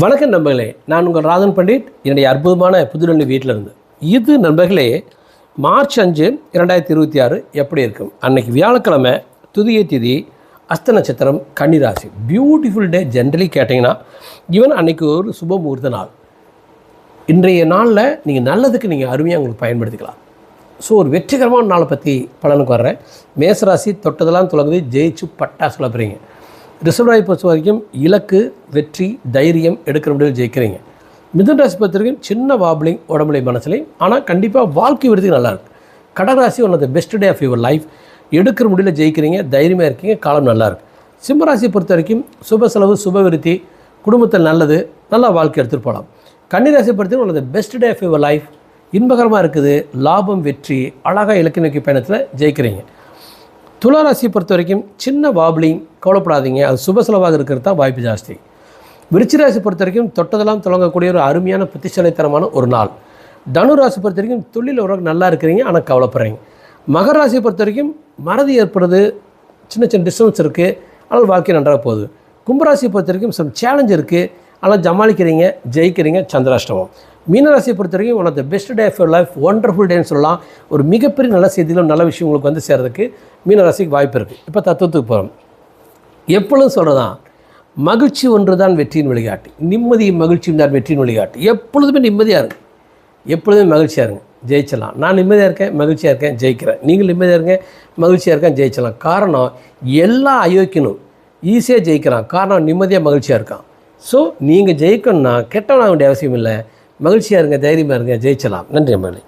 வணக்கம் நண்பர்களே, நான் உங்கள் ராதன் பண்டிட். என்னுடைய அற்புதமான புதுடெல்லி வீட்டில் இருந்து இது நண்பர்களே மார்ச் 5, 2026 எப்படி இருக்கும்? அன்னைக்கு வியாழக்கிழமை, துதியை திதி, அஸ்த நட்சத்திரம், கன்னிராசி. பியூட்டிஃபுல் டே. ஜென்ரலி கேட்டிங்கன்னா ஈவன் அன்றைக்கி ஒரு சுப முகூர்த்த நாள். இன்றைய நாளில் நீங்கள் நல்லதுக்கு நீங்கள் அருமையாக உங்களுக்கு பயன்படுத்திக்கலாம். ஸோ ஒரு வெற்றிகரமான நாளை பற்றி பலனுக்கு வர்றேன். மேசராசி தொட்டதெல்லாம் தொடங்குது, ஜெயிச்சு பட்டாசு கிளப்புறீங்க. ரிசர்வ் பொறுத்த வரைக்கும் இலக்கு, வெற்றி, தைரியம் எடுக்கிற முடிவில் ஜெயிக்கிறீங்க. மிதுன ராசி பொறுத்த வரைக்கும் சின்ன வாப்ளிங் உடம்புலை மனசுலையும், ஆனால் கண்டிப்பாக வாழ்க்கை விடுறதுக்கு நல்லாயிருக்கு. கடகராசி one of the best day of your life. எடுக்கிற முடிவில் ஜெயிக்கிறீங்க, தைரியமாக இருக்கீங்க, காலம் நல்லாயிருக்கு. சிம்மராசியை பொறுத்த வரைக்கும் சுப செலவு, சுப விருத்தி, குடும்பத்தில் நல்லது, நல்லா வாழ்க்கை எடுத்துகிட்டு போகலாம். கன்னிராசியை பொறுத்த வரைக்கும் one of the best day of your life. இன்பகரமாக இருக்குது, லாபம், வெற்றி, அழகாக இலக்கு நோக்கி பயணத்தில் ஜெயிக்கிறீங்க. துளாராசியை பொறுத்த வரைக்கும் சின்ன வாப்ளிங், கவலைப்படாதீங்க, அது சுப செலவாக இருக்கிறது தான் வாய்ப்பு ஜாஸ்தி. விருச்சிராசி பொறுத்த வரைக்கும் தொட்டதெல்லாம் தொடங்கக்கூடிய ஒரு அருமையான புத்திசாலித்தனமான ஒரு நாள். தனுராசி பொறுத்த வரைக்கும் தொழில் உறவு நல்லா இருக்கிறீங்க, ஆனால் கவலைப்படுறீங்க. மகர ராசியை பொறுத்த வரைக்கும் மறதி ஏற்படுறது, சின்ன சின்ன டிஸ்டன்ஸ் இருக்குது, ஆனால் வாழ்க்கை நன்றாக போகுது. கும்பராசியை பொறுத்த வரைக்கும் சம் சேலஞ்ச் இருக்குது, ஆனால் ஜமாளிக்கிறீங்க, ஜெயிக்கிறீங்க, சந்திராஷ்டமம். மீனராசியை பொறுத்த வரைக்கும் one of the best day of your life, wonderful டேன்னு சொல்லலாம். ஒரு மிகப்பெரிய நல்ல செய்திகளும் நல்ல விஷயம் உங்களுக்கு வந்து சேர்றதுக்கு மீனராசிக்கு வாய்ப்பு இருக்குது. இப்போ தத்துவத்துக்கு போகிறோம். எப்பொழுதும் சொல்கிறதான், மகிழ்ச்சி ஒன்று தான் வெற்றியின் வழிகாட்டி, நிம்மதியும் மகிழ்ச்சியும் தான் வெற்றியின் வழிகாட்டி. எப்பொழுதுமே நிம்மதியாக இருங்க, எப்பொழுதுமே மகிழ்ச்சியாக இருங்க, ஜெயிச்சலாம். நான் நிம்மதியாக இருக்கேன், மகிழ்ச்சியாக இருக்கேன், ஜெயிக்கிறேன். நீங்கள் நிம்மதியாக இருங்க, மகிழ்ச்சியாக இருக்கேன், ஜெயிச்சலாம். காரணம், எல்லா அயோக்கியனும் ஈஸியாக ஜெயிக்கிறான், காரணம் நிம்மதியாக மகிழ்ச்சியாக இருக்கான். ஸோ நீங்கள் ஜெயிக்கணும்னா கெட்டவனாக வேண்டிய அவசியம் இல்லை, மகிழ்ச்சியாக இருங்க, தைரியமாக இருங்க, ஜெயிச்சலாம். நன்றி அம்மாளி.